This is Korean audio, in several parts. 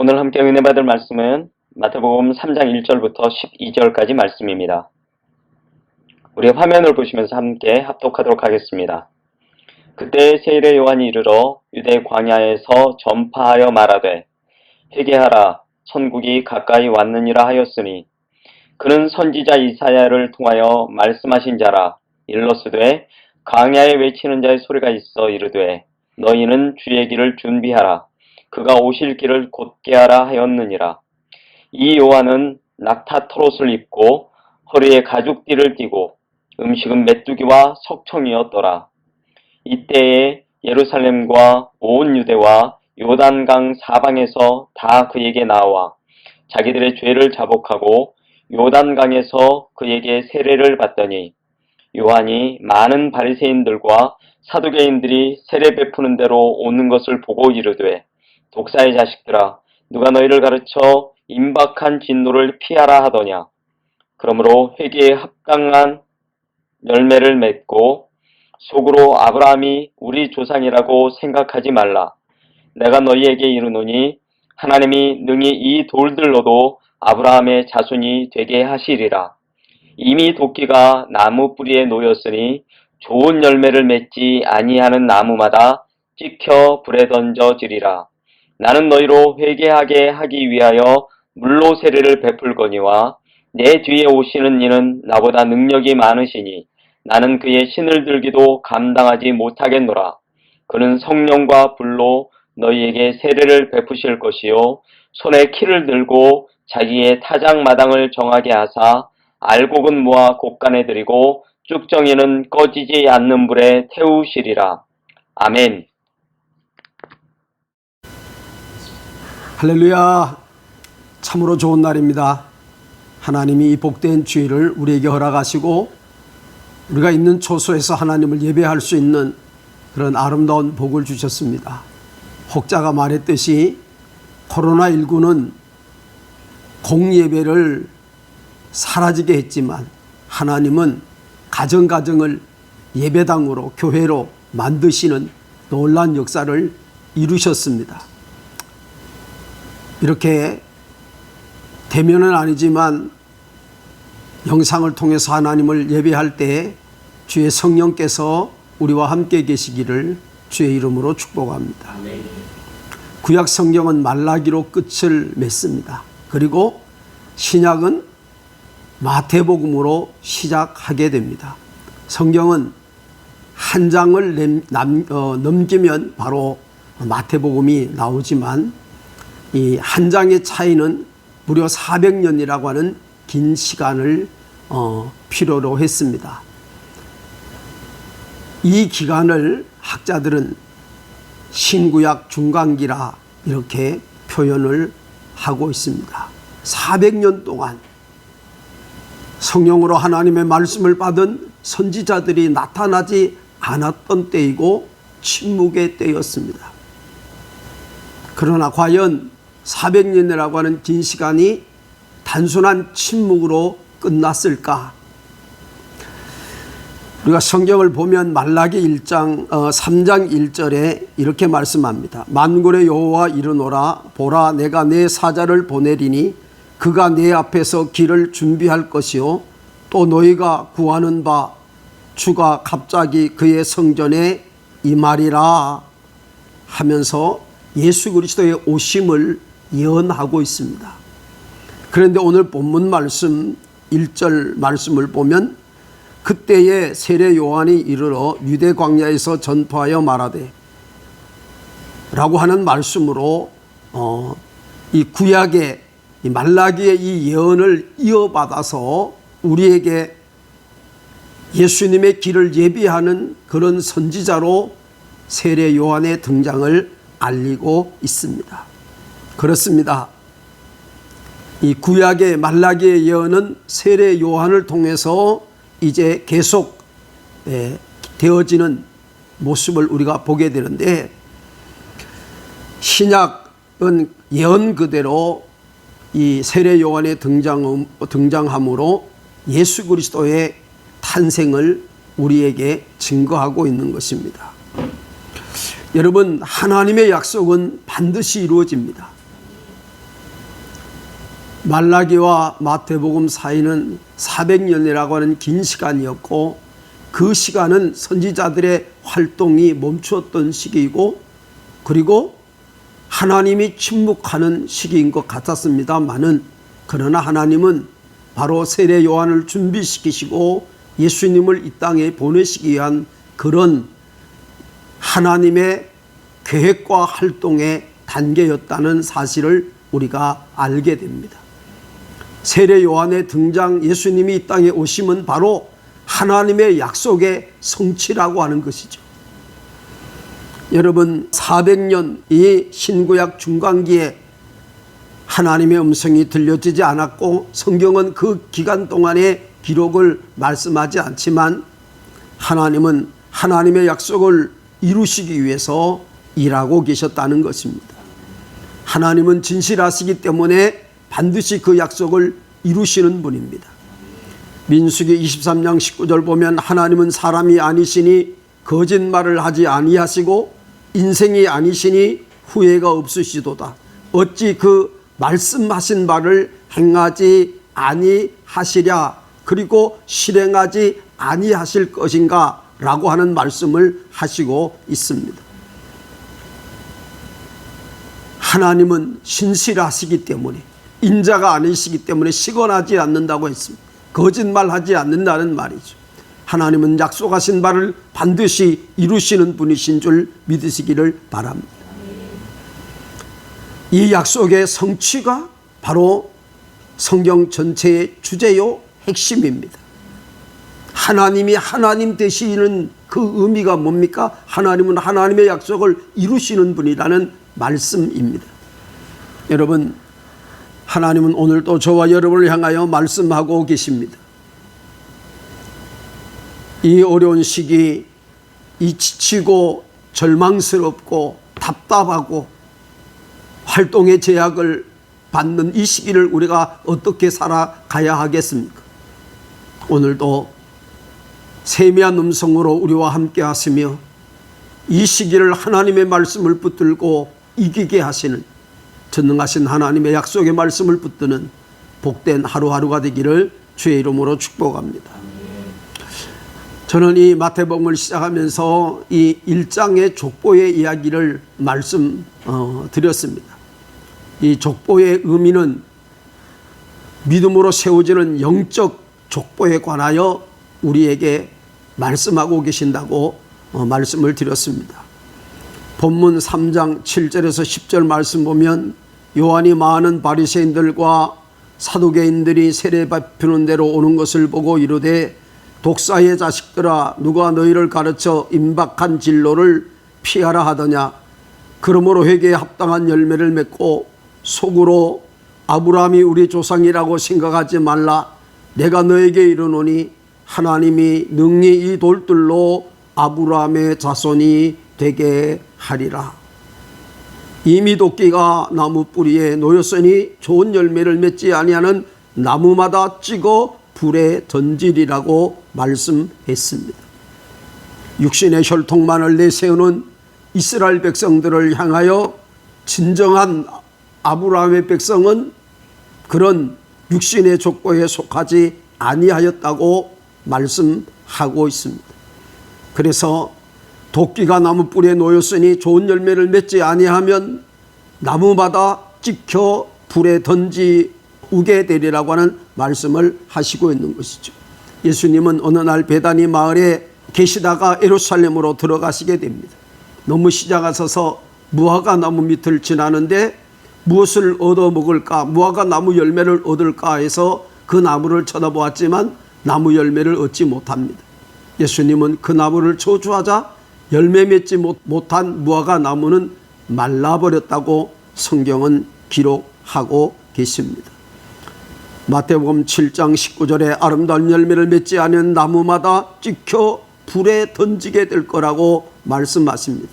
오늘 함께 은혜 받을 말씀은 마태복음 3장 1절부터 12절까지 말씀입니다. 우리 화면을 보시면서 함께 합독하도록 하겠습니다. 그때 세례 요한이 이르러 유대 광야에서 전파하여 말하되 회개하라 천국이 가까이 왔느니라 하였으니 그는 선지자 이사야를 통하여 말씀하신 자라. 일러스되 광야에 외치는 자의 소리가 있어 이르되 너희는 주의 길을 준비하라. 그가 오실 길을 곧게 하라 하였느니라. 이 요한은 낙타 털옷을 입고 허리에 가죽띠를 띠고 음식은 메뚜기와 석청이었더라. 이때에 예루살렘과 온 유대와 요단강 사방에서 다 그에게 나와 자기들의 죄를 자복하고 요단강에서 그에게 세례를 받더니 요한이 많은 바리새인들과 사두개인들이 세례 베푸는 대로 오는 것을 보고 이르되 독사의 자식들아 누가 너희를 가르쳐 임박한 진노를 피하라 하더냐. 그러므로 회개에 합당한 열매를 맺고 속으로 아브라함이 우리 조상이라고 생각하지 말라. 내가 너희에게 이르노니 하나님이 능히 이 돌들로도 아브라함의 자손이 되게 하시리라. 이미 도끼가 나무 뿌리에 놓였으니 좋은 열매를 맺지 아니하는 나무마다 찍혀 불에 던져지리라. 나는 너희로 회개하게 하기 위하여 물로 세례를 베풀거니와 내 뒤에 오시는 이는 나보다 능력이 많으시니 나는 그의 신을 들기도 감당하지 못하겠노라. 그는 성령과 불로 너희에게 세례를 베푸실 것이요 손에 키를 들고 자기의 타작마당을 정하게 하사 알곡은 모아 곡간에 들이고 쭉정이는 꺼지지 않는 불에 태우시리라. 아멘. 할렐루야. 참으로 좋은 날입니다. 하나님이 이 복된 주일을 우리에게 허락하시고 우리가 있는 초소에서 하나님을 예배할 수 있는 그런 아름다운 복을 주셨습니다. 혹자가 말했듯이 코로나19는 공예배를 사라지게 했지만 하나님은 가정가정을 예배당으로 교회로 만드시는 놀라운 역사를 이루셨습니다. 이렇게 대면은 아니지만 영상을 통해서 하나님을 예배할 때 주의 성령께서 우리와 함께 계시기를 주의 이름으로 축복합니다. 구약 성경은 말라기로 끝을 맺습니다. 그리고 신약은 마태복음으로 시작하게 됩니다. 성경은 한 장을 넘기면 바로 마태복음이 나오지만 이 한 장의 차이는 무려 400년이라고 하는 긴 시간을 필요로 했습니다. 이 기간을 학자들은 신구약 중간기라 이렇게 표현을 하고 있습니다. 400년 동안 성령으로 하나님의 말씀을 받은 선지자들이 나타나지 않았던 때이고 침묵의 때였습니다. 그러나 과연 400년이라고 하는 긴 시간이 단순한 침묵으로 끝났을까? 우리가 성경을 보면 말라기 3장 1절에 이렇게 말씀합니다. 만군의 여호와 이르노라 보라 내가 내 사자를 보내리니 그가 내 앞에서 길을 준비할 것이요 또 너희가 구하는 바 주가 갑자기 그의 성전에 임하리라 하면서 예수 그리스도의 오심을 예언하고 있습니다. 그런데 오늘 본문 말씀 1절 말씀을 보면 그때에 세례 요한이 이르러 유대 광야에서 전파하여 말하되 라고 하는 말씀으로 이 구약의 이 말라기의 이 예언을 이어받아서 우리에게 예수님의 길을 예비하는 그런 선지자로 세례 요한의 등장을 알리고 있습니다. 그렇습니다. 이 구약의 말라기의 예언은 세례 요한을 통해서 이제 계속 되어지는 모습을 우리가 보게 되는데 신약은 예언 그대로 이 세례 요한의 등장함으로 예수 그리스도의 탄생을 우리에게 증거하고 있는 것입니다. 여러분, 하나님의 약속은 반드시 이루어집니다. 말라기와 마태복음 사이는 400년이라고 하는 긴 시간이었고, 그 시간은 선지자들의 활동이 멈추었던 시기이고, 그리고 하나님이 침묵하는 시기인 것 같았습니다만은, 그러나 하나님은 바로 세례 요한을 준비시키시고 예수님을 이 땅에 보내시기 위한 그런 하나님의 계획과 활동의 단계였다는 사실을 우리가 알게 됩니다. 세례 요한의 등장, 예수님이 이 땅에 오심은 바로 하나님의 약속의 성취라고 하는 것이죠. 여러분, 400년 이 신구약 중간기에 하나님의 음성이 들려지지 않았고, 성경은 그 기간 동안의 기록을 말씀하지 않지만 하나님은 하나님의 약속을 이루시기 위해서 일하고 계셨다는 것입니다. 하나님은 진실하시기 때문에 반드시 그 약속을 이루시는 분입니다. 민수기 23장 19절 보면 하나님은 사람이 아니시니 거짓말을 하지 아니하시고 인생이 아니시니 후회가 없으시도다. 어찌 그 말씀하신 바를 행하지 아니하시랴, 그리고 실행하지 아니하실 것인가 라고 하는 말씀을 하시고 있습니다. 하나님은 신실하시기 때문에, 인자가 아니시기 때문에 시건하지 않는다고 했습니다. 거짓말하지 않는다는 말이죠. 하나님은 약속하신 바를 반드시 이루시는 분이신 줄 믿으시기를 바랍니다. 이 약속의 성취가 바로 성경 전체의 주제요 핵심입니다. 하나님이 하나님 되시는 그 의미가 뭡니까? 하나님은 하나님의 약속을 이루시는 분이라는 말씀입니다. 여러분, 하나님은 오늘도 저와 여러분을 향하여 말씀하고 계십니다. 이 어려운 시기, 이 지치고 절망스럽고 답답하고 활동의 제약을 받는 이 시기를 우리가 어떻게 살아가야 하겠습니까? 오늘도 세미한 음성으로 우리와 함께 하시며 이 시기를 하나님의 말씀을 붙들고 이기게 하시는, 전능하신 하나님의 약속의 말씀을 붙드는 복된 하루하루가 되기를 주의 이름으로 축복합니다. 저는 이 마태복음을 시작하면서 이 1장의 족보의 이야기를 말씀드렸습니다. 이 족보의 의미는 믿음으로 세워지는 영적 족보에 관하여 우리에게 말씀하고 계신다고 말씀을 드렸습니다. 본문 3장 7절에서 10절 말씀 보면 요한이 많은 바리새인들과 사두개인들이 세례 베푸는 대로 오는 것을 보고 이르되 독사의 자식들아, 누가 너희를 가르쳐 임박한 진로를 피하라 하더냐. 그러므로 회개에 합당한 열매를 맺고 속으로 아브라함이 우리 조상이라고 생각하지 말라. 내가 너에게 이르노니 하나님이 능히 이 돌들로 아브라함의 자손이 되게 하리라. 이미 도끼가 나무 뿌리에 놓였으니 좋은 열매를 맺지 아니하는 나무마다 찍어 불에 던지리라고 말씀했습니다. 육신의 혈통만을 내세우는 이스라엘 백성들을 향하여 진정한 아브라함의 백성은 그런 육신의 족보에 속하지 아니하였다고 말씀하고 있습니다. 그래서 도끼가 나무 뿌리에 놓였으니 좋은 열매를 맺지 아니하면 나무마다 찍혀 불에 던지우게 되리라고 하는 말씀을 하시고 있는 것이죠. 예수님은 어느 날 베다니 마을에 계시다가 예루살렘으로 들어가시게 됩니다. 너무 시장하셔서 무화과 나무 밑을 지나는데 무엇을 얻어 먹을까, 무화과 나무 열매를 얻을까 해서 그 나무를 쳐다보았지만 나무 열매를 얻지 못합니다. 예수님은 그 나무를 저주하자 열매 맺지 못한 무화과 나무는 말라버렸다고 성경은 기록하고 계십니다. 마태복음 7장 19절에 아름다운 열매를 맺지 않은 나무마다 찍혀 불에 던지게 될 거라고 말씀하십니다.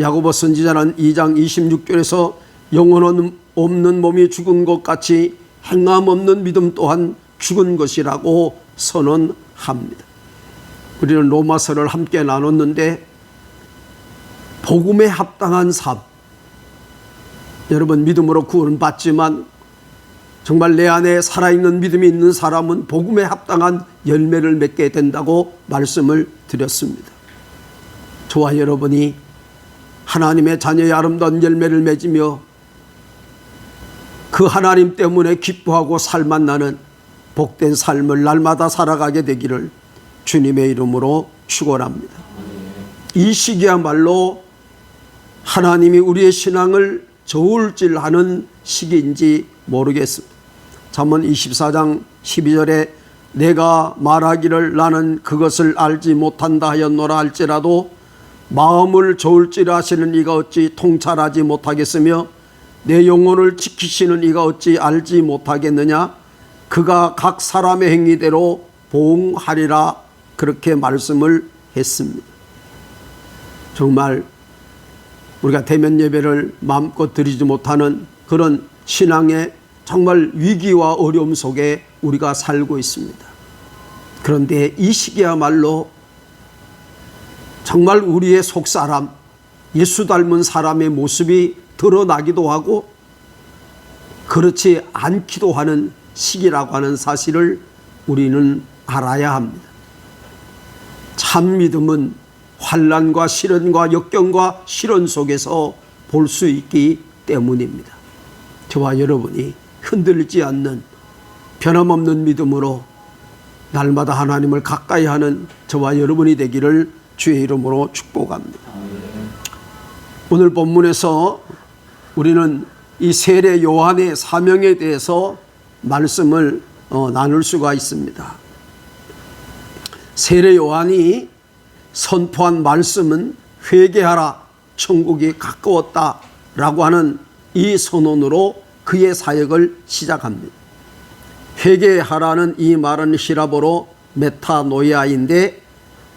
야고보 선지자는 2장 26절에서 영혼 없는 몸이 죽은 것 같이 행함 없는 믿음 또한 죽은 것이라고 선언합니다. 우리는 로마서를 함께 나눴는데 복음에 합당한 삶, 여러분 믿음으로 구원은 받지만 정말 내 안에 살아있는 믿음이 있는 사람은 복음에 합당한 열매를 맺게 된다고 말씀을 드렸습니다. 저와 여러분이 하나님의 자녀의 아름다운 열매를 맺으며 그 하나님 때문에 기뻐하고 살만 나는 복된 삶을 날마다 살아가게 되기를 주님의 이름으로 축원합니다. 이 시기야말로 하나님이 우리의 신앙을 저울질하는 시기인지 모르겠습니다. 잠언 24장 12절에 내가 말하기를 나는 그것을 알지 못한다 하였노라 할지라도 마음을 저울질하시는 이가 어찌 통찰하지 못하겠으며 내 영혼을 지키시는 이가 어찌 알지 못하겠느냐. 그가 각 사람의 행위대로 보응하리라. 그렇게 말씀을 했습니다. 정말 우리가 대면 예배를 마음껏 드리지 못하는 그런 신앙의 정말 위기와 어려움 속에 우리가 살고 있습니다. 그런데 이 시기야말로 정말 우리의 속사람, 예수 닮은 사람의 모습이 드러나기도 하고 그렇지 않기도 하는 시기라고 하는 사실을 우리는 알아야 합니다. 참 믿음은 환난과 시련과 역경과 시련 속에서 볼 수 있기 때문입니다. 저와 여러분이 흔들리지 않는 변함없는 믿음으로 날마다 하나님을 가까이 하는 저와 여러분이 되기를 주의 이름으로 축복합니다. 오늘 본문에서 우리는 이 세례 요한의 사명에 대해서 말씀을 나눌 수가 있습니다. 세례 요한이 선포한 말씀은 회개하라, 천국이 가까웠다라고 하는 이 선언으로 그의 사역을 시작합니다. 회개하라는 이 말은 히라보로 메타노이아인데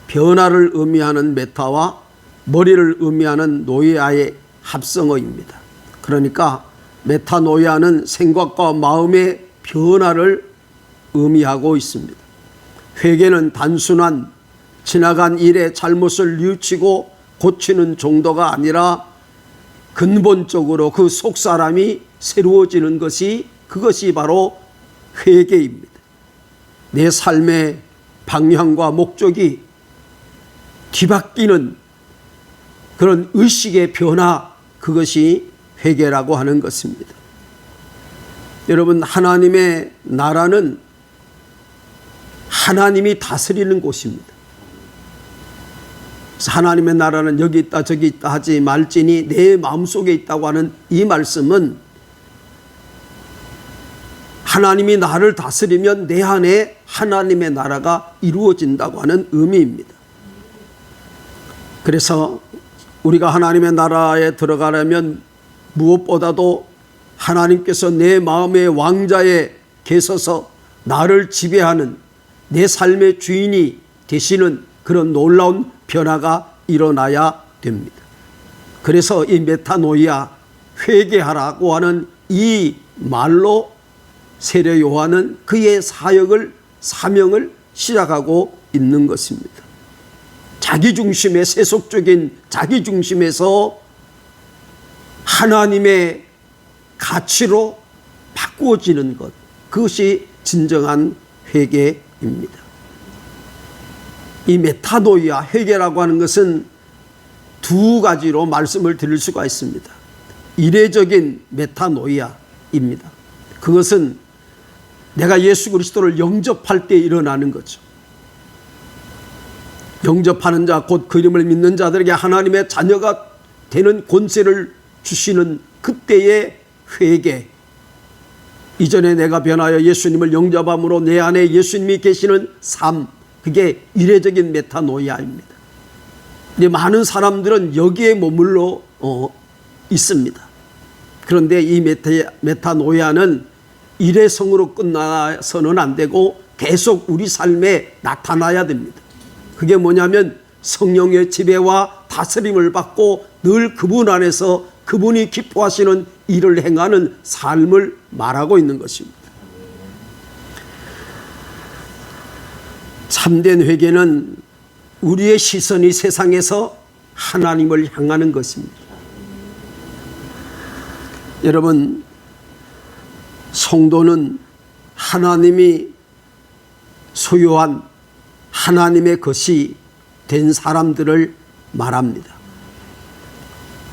변화를 의미하는 메타와 머리를 의미하는 노이아의 합성어입니다. 그러니까 메타노이아는 생각과 마음의 변화를 의미하고 있습니다. 회개는 단순한 지나간 일의 잘못을 뉘우치고 고치는 정도가 아니라 근본적으로 그 속사람이 새로워지는 것이 그것이 바로 회개입니다. 내 삶의 방향과 목적이 뒤바뀌는 그런 의식의 변화, 그것이 회개라고 하는 것입니다. 여러분, 하나님의 나라는 하나님이 다스리는 곳입니다. 하나님의 나라는 여기 있다 저기 있다 하지 말지니 내 마음속에 있다고 하는 이 말씀은 하나님이 나를 다스리면 내 안에 하나님의 나라가 이루어진다고 하는 의미입니다. 그래서 우리가 하나님의 나라에 들어가려면 무엇보다도 하나님께서 내 마음의 왕자에 계셔서 나를 지배하는 내 삶의 주인이 되시는 그런 놀라운 변화가 일어나야 됩니다. 그래서 이 메타노이아, 회개하라고 하는 이 말로 세례 요한은 그의 사역을, 사명을 시작하고 있는 것입니다. 자기중심의 세속적인 자기중심에서 하나님의 가치로 바꾸어지는 것, 그것이 진정한 회개입니다. 이 메타노이아, 회개라고 하는 것은 두 가지로 말씀을 드릴 수가 있습니다. 이례적인 메타노이아입니다. 그것은 내가 예수 그리스도를 영접할 때 일어나는 거죠. 영접하는 자, 곧 그 이름을 믿는 자들에게 하나님의 자녀가 되는 권세를 주시는 그때의 회개. 이전에 내가 변하여 예수님을 영접함으로 내 안에 예수님이 계시는 삶, 그게 이례적인 메타노이아입니다. 근데 많은 사람들은 여기에 머물러 있습니다. 그런데 이 메타노이아는 일회성으로 끝나서는 안 되고 계속 우리 삶에 나타나야 됩니다. 그게 뭐냐면 성령의 지배와 다스림을 받고 늘 그분 안에서 그분이 기뻐하시는 일을 행하는 삶을 말하고 있는 것입니다. 참된 회개는 우리의 시선이 세상에서 하나님을 향하는 것입니다. 여러분, 성도는 하나님이 소유한 하나님의 것이 된 사람들을 말합니다.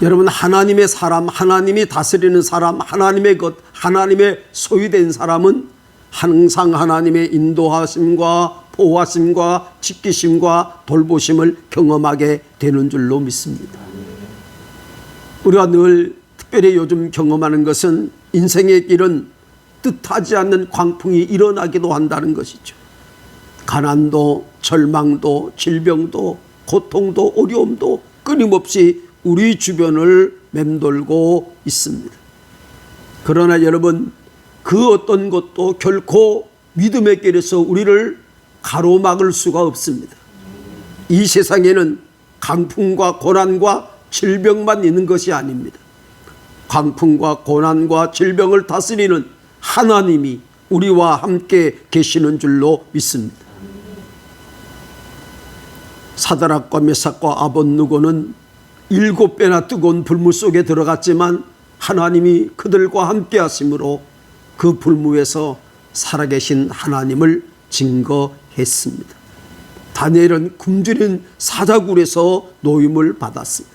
여러분, 하나님의 사람, 하나님이 다스리는 사람, 하나님의 것, 하나님의 소유된 사람은 항상 하나님의 인도하심과 보호하심과 지키심과 돌보심을 경험하게 되는 줄로 믿습니다. 우리가 늘 특별히 요즘 경험하는 것은 인생의 길은 뜻하지 않는 광풍이 일어나기도 한다는 것이죠. 가난도, 절망도, 질병도, 고통도, 어려움도 끊임없이 우리 주변을 맴돌고 있습니다. 그러나 여러분, 그 어떤 것도 결코 믿음의 길에서 우리를 가로막을 수가 없습니다. 이 세상에는 강풍과 고난과 질병만 있는 것이 아닙니다. 강풍과 고난과 질병을 다스리는 하나님이 우리와 함께 계시는 줄로 믿습니다. 사드락과 메삭과 아벳느고는 7배나 뜨거운 불물 속에 들어갔지만 하나님이 그들과 함께 하심으로 그 불무에서 살아계신 하나님을 증거했습니다. 다니엘은 굶주린 사자굴에서 노임을 받았습니다.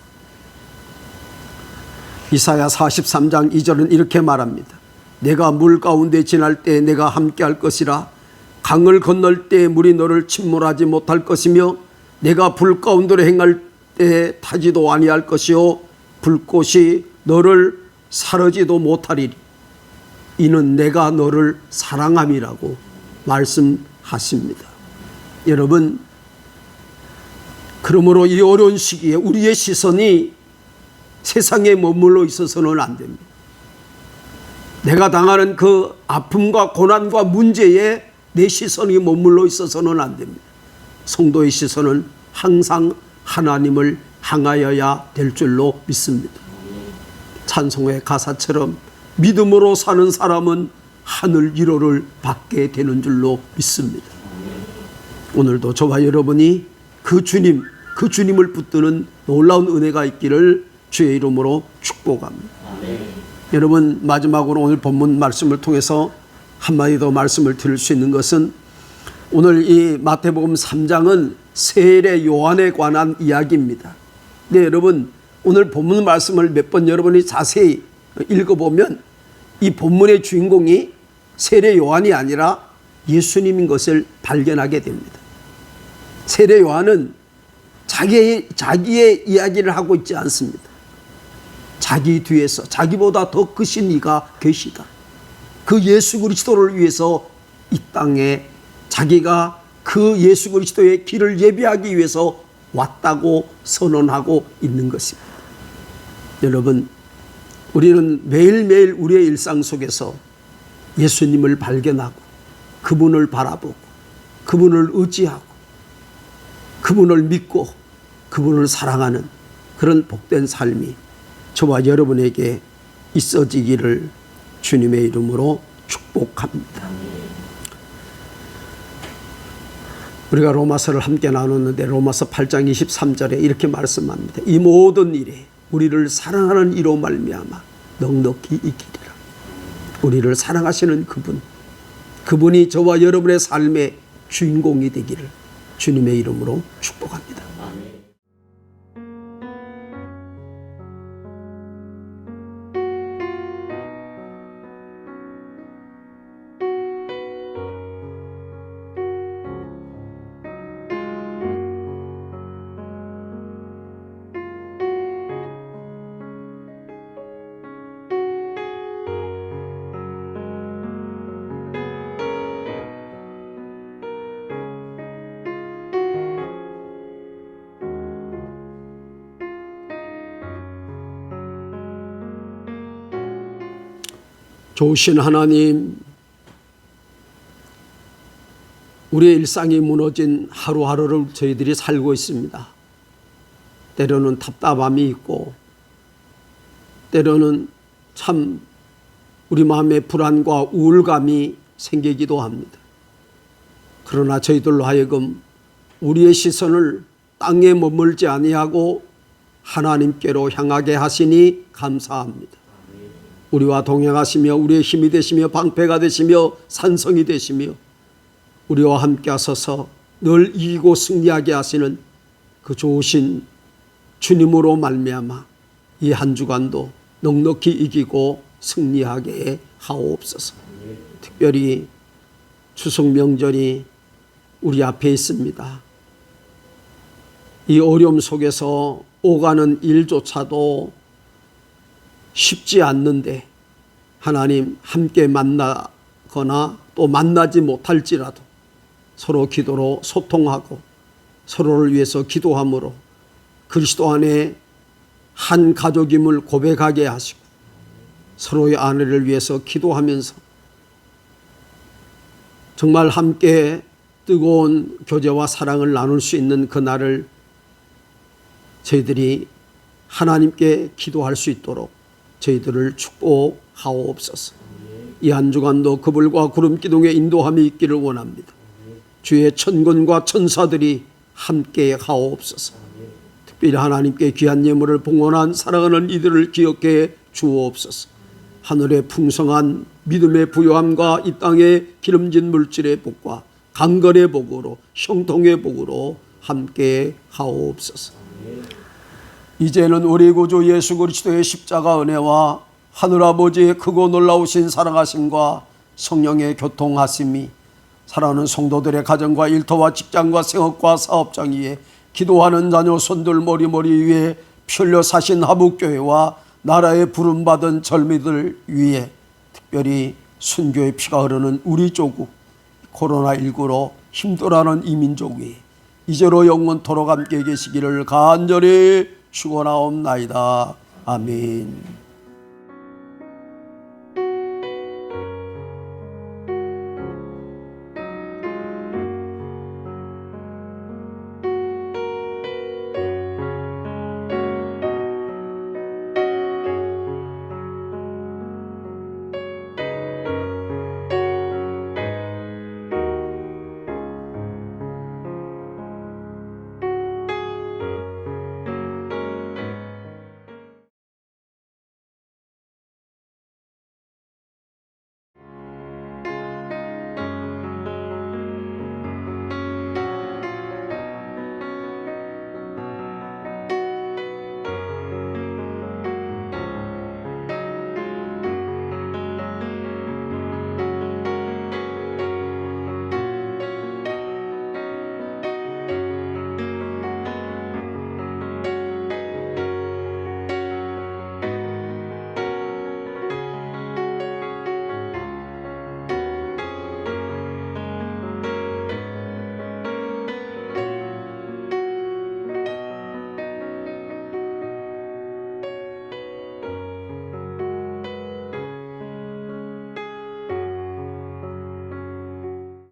이사야 43장 2절은 이렇게 말합니다. 내가 물 가운데 지날 때 내가 함께 할 것이라. 강을 건널 때 물이 너를 침몰하지 못할 것이며 내가 불 가운데로 행할 때 타지도 아니할 것이요 불꽃이 너를 사르지도 못하리니 이는 내가 너를 사랑함이라고 말씀하십니다. 여러분, 그러므로 이 어려운 시기에 우리의 시선이 세상에 머물러 있어서는 안 됩니다. 내가 당하는 그 아픔과 고난과 문제에 내 시선이 머물러 있어서는 안 됩니다. 성도의 시선은 항상 하나님을 향하여야 될 줄로 믿습니다. 찬송의 가사처럼 믿음으로 사는 사람은 하늘 위로를 받게 되는 줄로 믿습니다. 오늘도 저와 여러분이 그 주님을 붙드는 놀라운 은혜가 있기를 주의 이름으로 축복합니다. 여러분, 마지막으로 오늘 본문 말씀을 통해서 한마디 더 말씀을 드릴 수 있는 것은 오늘 이 마태복음 3장은 세례 요한에 관한 이야기입니다. 네, 여러분, 오늘 본문 말씀을 몇 번 여러분이 자세히 읽어보면 이 본문의 주인공이 세례 요한이 아니라 예수님인 것을 발견하게 됩니다. 세례 요한은 자기의 이야기를 하고 있지 않습니다. 자기 뒤에서 자기보다 더 크신 이가 계시다. 그 예수 그리스도를 위해서 이 땅에 자기가 그 예수 그리스도의 길을 예비하기 위해서 왔다고 선언하고 있는 것입니다. 여러분, 우리는 매일매일 우리의 일상 속에서 예수님을 발견하고 그분을 바라보고 그분을 의지하고 그분을 믿고 그분을 사랑하는 그런 복된 삶이 저와 여러분에게 있어지기를 주님의 이름으로 축복합니다. 우리가 로마서를 함께 나눴는데 로마서 8장 23절에 이렇게 말씀합니다. 이 모든 일에 우리를 사랑하는 이로 말미암아 넉넉히 이기리라. 우리를 사랑하시는 그분이 저와 여러분의 삶의 주인공이 되기를 주님의 이름으로 축복합니다. 좋으신 하나님, 우리의 일상이 무너진 하루하루를 저희들이 살고 있습니다. 때로는 답답함이 있고 때로는 참 우리 마음에 불안과 우울감이 생기기도 합니다. 그러나 저희들로 하여금 우리의 시선을 땅에 머물지 아니하고 하나님께로 향하게 하시니 감사합니다. 우리와 동행하시며 우리의 힘이 되시며 방패가 되시며 산성이 되시며 우리와 함께 하셔서 늘 이기고 승리하게 하시는 그 좋으신 주님으로 말미암아 이 한 주간도 넉넉히 이기고 승리하게 하옵소서. 특별히 추석 명절이 우리 앞에 있습니다. 이 어려움 속에서 오가는 일조차도 쉽지 않는데 하나님 함께 만나거나 또 만나지 못할지라도 서로 기도로 소통하고 서로를 위해서 기도함으로 그리스도 안에 한 가족임을 고백하게 하시고 서로의 아내를 위해서 기도하면서 정말 함께 뜨거운 교제와 사랑을 나눌 수 있는 그날을 저희들이 하나님께 기도할 수 있도록 저희들을 축복하옵소서. 이 한 주간도 그불과 구름 기둥의 인도함이 있기를 원합니다. 주의 천군과 천사들이 함께 하옵소서. 특별히 하나님께 귀한 예물을 봉헌한 사랑하는 이들을 기억해 주옵소서. 하늘의 풍성한 믿음의 부요함과 이 땅의 기름진 물질의 복과 강건의 복으로 형통의 복으로 함께 하옵소서. 이제는 우리 구주 예수 그리스도의 십자가 은혜와 하늘아버지의 크고 놀라우신 사랑하심과 성령의 교통하심이 사랑하는 성도들의 가정과 일터와 직장과 생업과 사업장 위에 기도하는 자녀 손들 머리머리 위에 피 흘려 사신 하북교회와 나라의 부름받은 젊이들 위에 특별히 순교의 피가 흐르는 우리 조국 코로나19로 힘들어하는 이 민족 위에 이제로 영원토록 함께 계시기를 간절히 축원하옵나이다. 아멘.